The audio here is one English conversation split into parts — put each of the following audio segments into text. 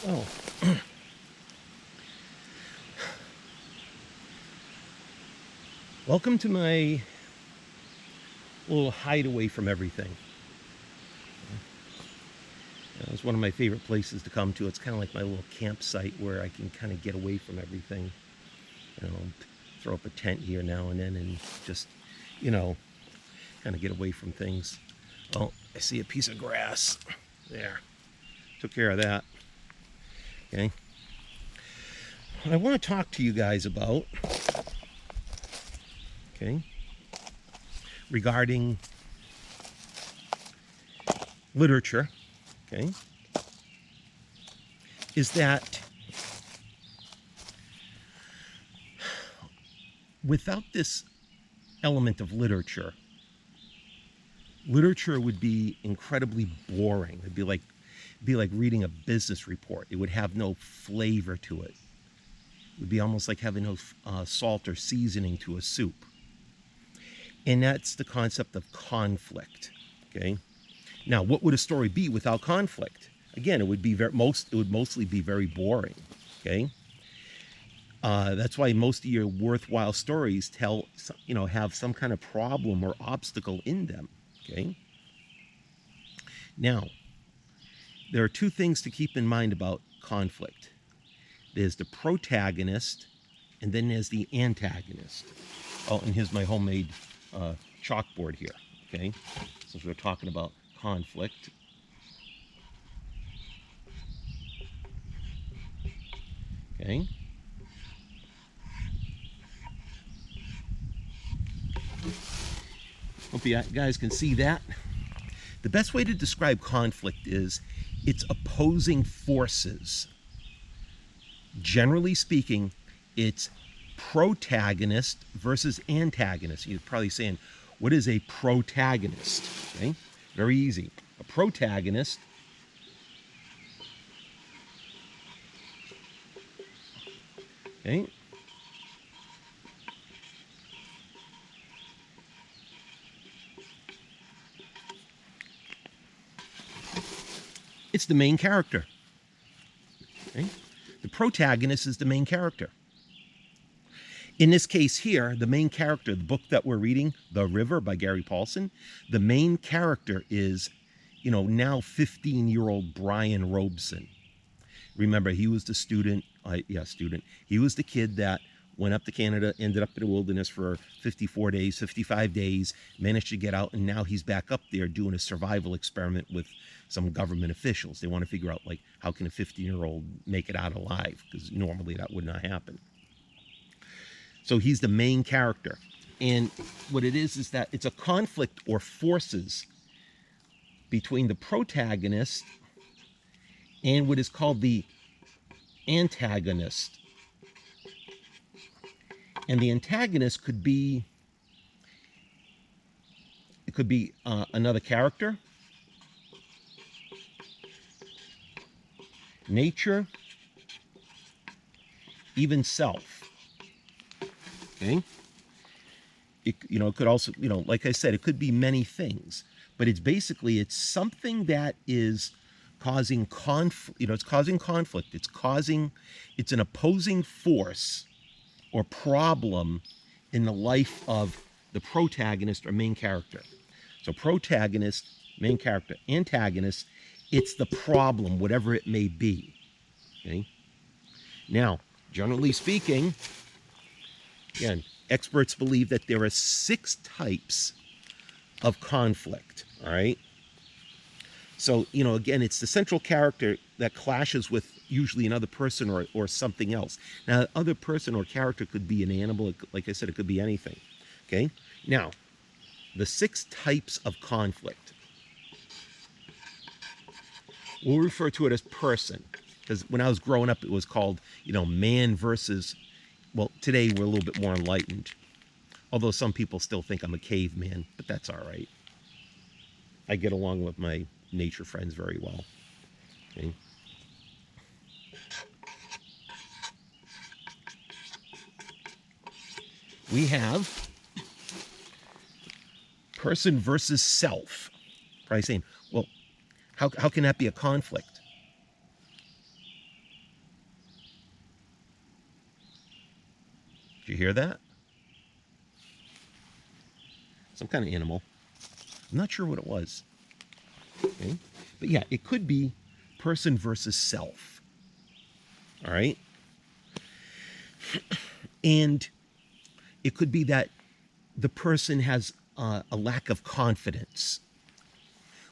Oh, welcome to my little hideaway from everything. It's one of my favorite places to come to. It's kind of like my little campsite where I can kind of get away from everything. You know, throw up a tent here now and then and just, you know, kind of get away from things. Oh, I see a piece of grass. There. Took care of that. Okay. What I want to talk to you guys about, okay, regarding literature, okay, is that without this element of literature, literature would be incredibly boring. It'd be like reading a business report. It would have no flavor to it. It would be almost like having no salt or seasoning to a soup. And that's the concept of conflict. Okay. Now, what would a story be without conflict? Again, it would mostly be very boring. Okay. That's why most of your worthwhile stories have some kind of problem or obstacle in them. Okay. Now, there are two things to keep in mind about conflict. There's the protagonist, and then there's the antagonist. Oh, and here's my homemade chalkboard here. Okay, since we're talking about conflict. Okay. Hope you guys can see that. The best way to describe conflict is it's opposing forces. Generally speaking, it's protagonist versus antagonist. You're probably saying, what is a protagonist? Okay, very easy. A protagonist okay, it's the main character. Okay? The protagonist is the main character. In this case here, the main character, the book that we're reading, The River by Gary Paulsen, the main character is, now 15-year-old Brian Robeson. Remember, he was the student. He was the kid that went up to Canada, ended up in the wilderness for 54 days, 55 days, managed to get out, and now he's back up there doing a survival experiment with some government officials. They want to figure out, how can a 15-year-old make it out alive? Because normally that would not happen. So he's the main character. And what it is that it's a conflict or forces between the protagonist and what is called the antagonist. And the antagonist could be another character, nature, even self. Okay. It could also, like I said, it could be many things, but it's something that is causing conflict. It's causing conflict. It's an opposing force or problem in the life of the protagonist or main character. So protagonist, main character, antagonist, it's the problem, whatever it may be. Okay. Now, generally speaking, again, experts believe that there are 6 types of conflict. All right. So, again, it's the central character that clashes with usually another person or something else. Now, other person or character could be an animal. Like I said, it could be anything. Okay. Now, the 6 types of conflict. We'll refer to it as person, because when I was growing up, it was called, man versus. Well, today we're a little bit more enlightened. Although some people still think I'm a caveman, but that's all right. I get along with my nature friends very well. Okay. We have person versus self. Probably saying, well, how can that be a conflict? Did you hear that? Some kind of animal. I'm not sure what it was. Okay. But yeah, it could be person versus self. All right. And it could be that the person has a lack of confidence,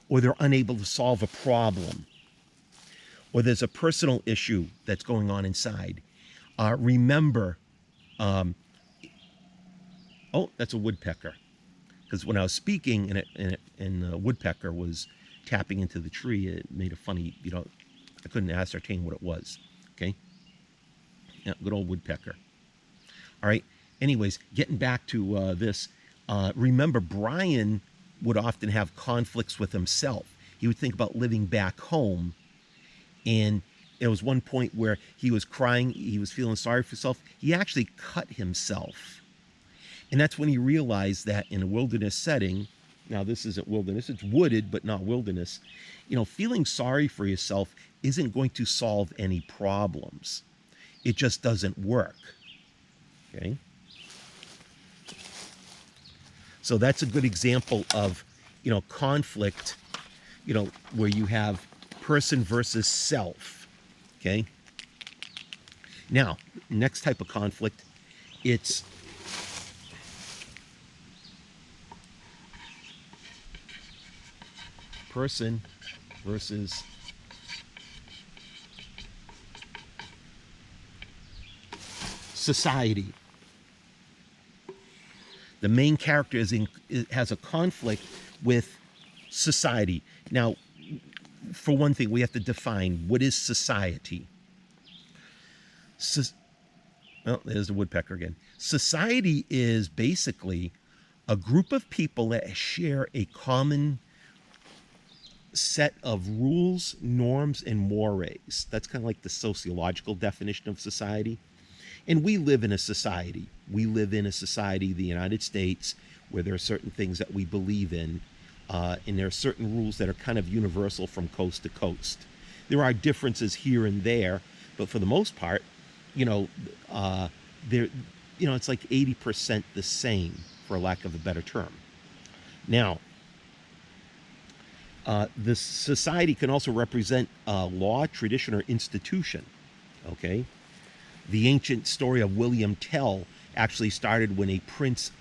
or they're unable to solve a problem, or there's a personal issue that's going on inside. Remember, oh, that's a woodpecker. Because when I was speaking and the woodpecker was tapping into the tree, it made a funny, I couldn't ascertain what it was. Okay. Yeah, good old woodpecker. All right. Anyways, getting back to this, remember, Brian would often have conflicts with himself. He would think about living back home. And there was one point where he was crying. He was feeling sorry for himself. He actually cut himself. And that's when he realized that in a wilderness setting, now this isn't wilderness, it's wooded, but not wilderness, feeling sorry for yourself isn't going to solve any problems. It just doesn't work. Okay? So that's a good example of, conflict, where you have person versus self. Okay? Now, next type of conflict, it's person versus society. The main character has a conflict with society. Now, for one thing, we have to define what is society. Oh, there's the woodpecker again. Society is basically a group of people that share a common set of rules, norms, and mores. That's kind of like the sociological definition of society. And we live in a society. We live in a society, the United States, where there are certain things that we believe in, and there are certain rules that are kind of universal from coast to coast. There are differences here and there, but for the most part, it's like 80% the same, for lack of a better term. Now, the society can also represent law, tradition, or institution. Okay? The ancient story of William Tell actually started when a prince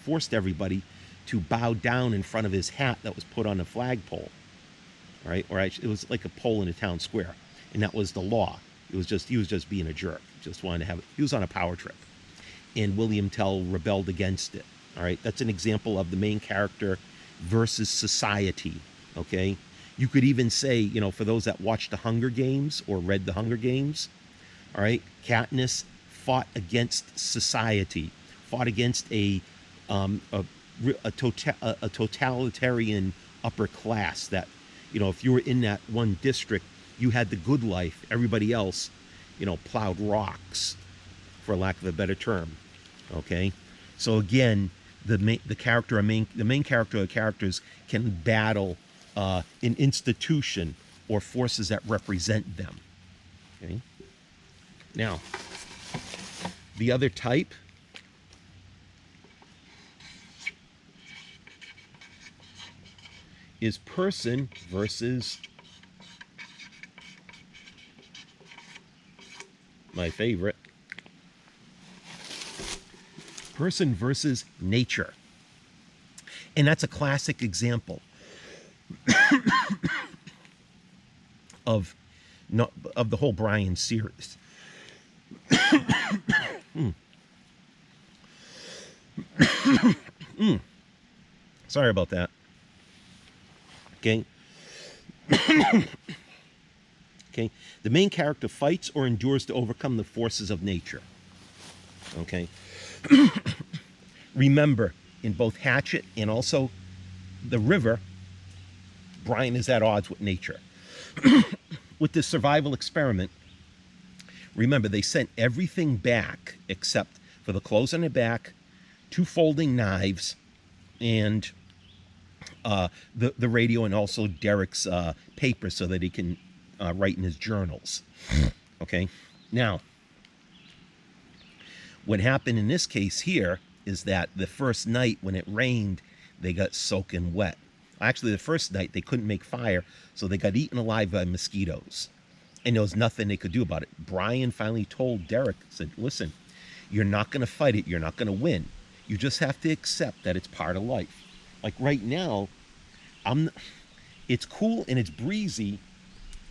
forced everybody to bow down in front of his hat that was put on a flagpole. Right? Or actually, it was like a pole in a town square. And that was the law. He was just being a jerk. Just wanted to have it. He was on a power trip. And William Tell rebelled against it. All right? That's an example of the main character versus society. Okay? You could even say, for those that watched the Hunger Games or read the Hunger Games, all right, Katniss fought against society, fought against a totalitarian upper class that, if you were in that one district, you had the good life. Everybody else, plowed rocks, for lack of a better term. Okay, so again, the main character or characters can battle an institution or forces that represent them. Okay. Now, the other type is person versus, my favorite, person versus nature. And that's a classic example of the whole Brian series. Sorry about that. Okay. Okay. The main character fights or endures to overcome the forces of nature. Okay. Remember, in both Hatchet and also The River, Brian is at odds with nature. With this survival experiment, remember, they sent everything back except for the clothes on their back, 2 folding knives, and the radio, and also Derek's paper so that he can write in his journals. Okay? Now, What happened in this case here is that the first night when it rained, they got soaking wet. Actually, the first night they couldn't make fire, so they got eaten alive by mosquitoes. And there was nothing they could do about it. Brian finally told Derek, said, listen, you're not going to fight it. You're not going to win. You just have to accept that it's part of life. Like right now, it's cool and it's breezy,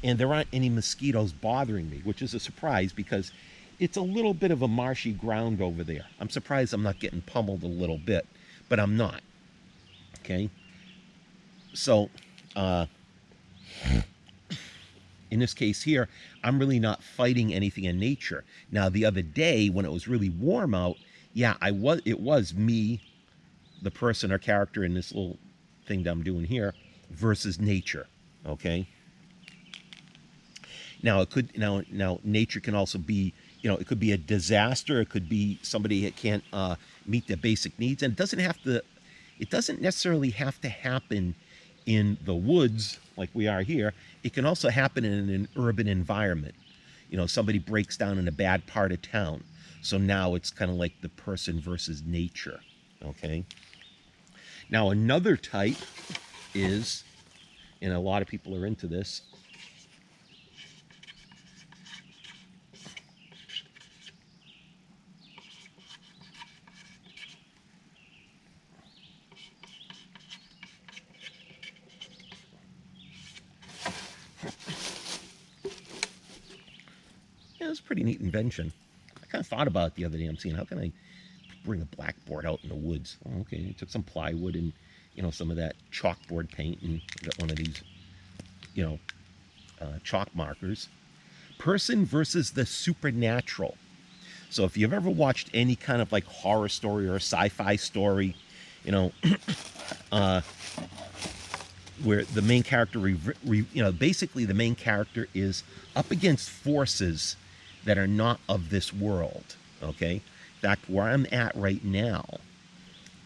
and there aren't any mosquitoes bothering me, which is a surprise because it's a little bit of a marshy ground over there. I'm surprised I'm not getting pummeled a little bit, but I'm not. Okay? So, in this case here, I'm really not fighting anything in nature. Now, the other day when it was really warm out, yeah, it was me, the person or character in this little thing that I'm doing here, versus nature. Okay? Now it could now nature can also be, it could be a disaster. It could be somebody that can't meet their basic needs, and it doesn't necessarily have to happen in the woods like we are here. It can also happen in an urban environment. Somebody breaks down in a bad part of town. So now it's kind of like the person versus nature. Okay. Now another type is, and a lot of people are into this, it was a pretty neat invention. I kind of thought about it the other day. I'm seeing, how can I bring a blackboard out in the woods? Oh, okay, I took some plywood and, some of that chalkboard paint, and got one of these, chalk markers. Person versus the supernatural. So if you've ever watched any kind of like horror story or a sci-fi story, where the main character, basically the main character is up against forces that are not of this world. Okay. In fact, where I'm at right now,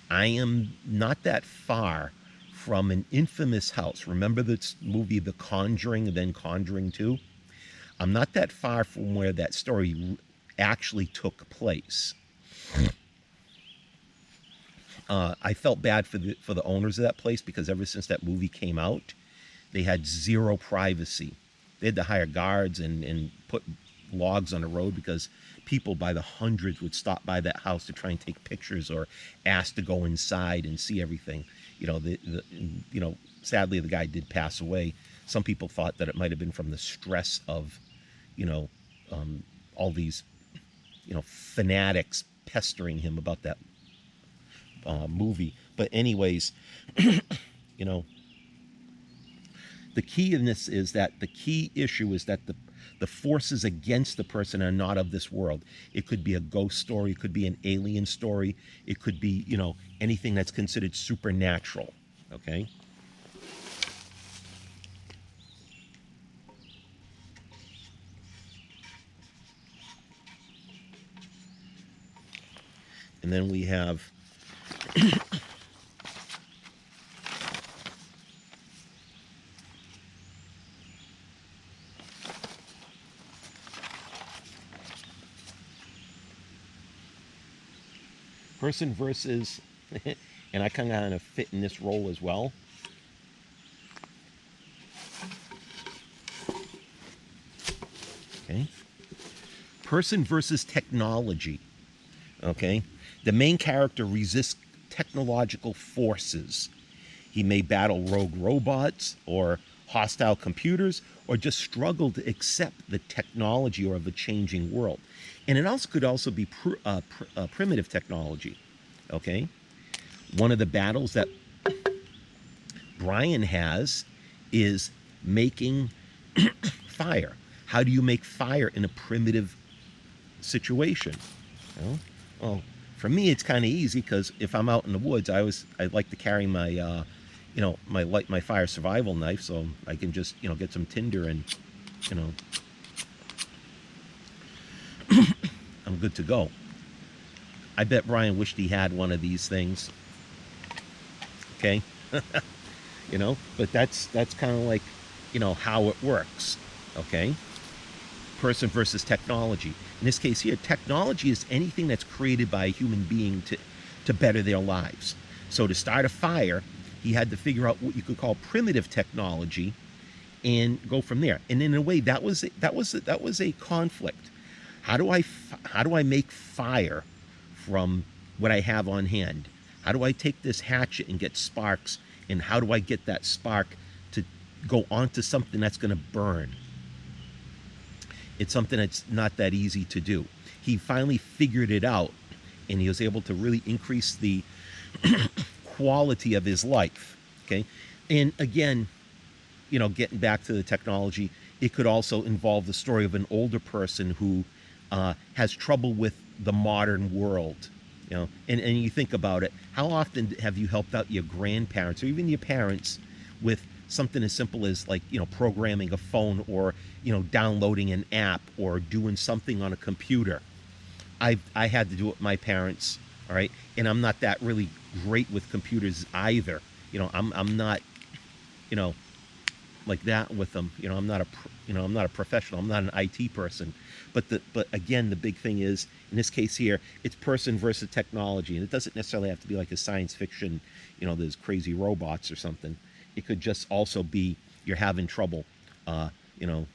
I am not that far from an infamous house. Remember this movie, The Conjuring, and then Conjuring 2? I'm not that far from where that story actually took place. I felt bad for the owners of that place, because ever since that movie came out, they had zero privacy. They had to hire guards and put logs on the road, because people by the hundreds would stop by that house to try and take pictures or ask to go inside and see everything. Sadly, the guy did pass away. Some people thought that it might have been from the stress of, all these, fanatics pestering him about that movie. But anyways, the key in this is that the key issue is that the forces against the person are not of this world. It could be a ghost story. It could be an alien story. It could be, anything that's considered supernatural. Okay. And then we have person versus, and I kind of fit in this role as well. Okay. Person versus technology. Okay. The main character resists technological forces. He may battle rogue robots or hostile computers, or just struggle to accept the technology of a changing world. And it also could also be primitive technology. Okay. One of the battles that Brian has is making fire. How do you make fire in a primitive situation? Well, for me, it's kind of easy, because if I'm out in the woods, I like to carry my, my fire survival knife, so I can just, get some tinder and, I'm good to go. I bet Brian wished he had one of these things. Okay, but that's kind of like, how it works. Okay, person versus technology. In this case here, technology is anything that's created by a human being to better their lives. So to start a fire, he had to figure out what you could call primitive technology and go from there. And in a way, that was a conflict. How do I make fire from what I have on hand? How do I take this hatchet and get sparks? And how do I get that spark to go onto something that's going to burn? It's something that's not that easy to do. He finally figured it out, and he was able to really increase the quality of his life. Okay, and again, getting back to the technology, it could also involve the story of an older person who has trouble with the modern world. And you think about it, how often have you helped out your grandparents or even your parents with something as simple as, like, programming a phone, or downloading an app, or doing something on a computer? I had to do it with my parents, all right, and I'm not that really great with computers either. I'm not, like that with them. I'm not a professional. I'm not an IT person. But again, the big thing is, in this case here, it's person versus technology, and it doesn't necessarily have to be like a science fiction. There's crazy robots or something. It could just also be you're having trouble. Uh, you know,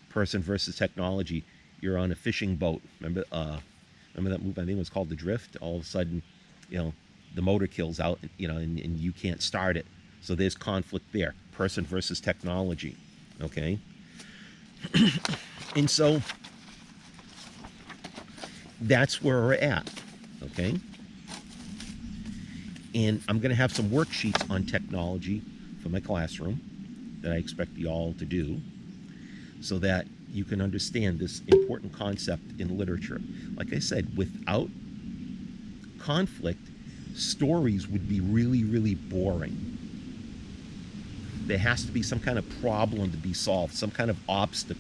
person versus technology. You're on a fishing boat. Remember that movie? I think it was called The Drift. All of a sudden, the motor kills out. And you can't start it. So there's conflict there. Person versus technology. Okay. And so that's where we're at. Okay. And I'm going to have some worksheets on technology for my classroom that I expect you all to do, so that you can understand this important concept in literature. Like I said, without conflict, stories would be really, really boring. There has to be some kind of problem to be solved, some kind of obstacle.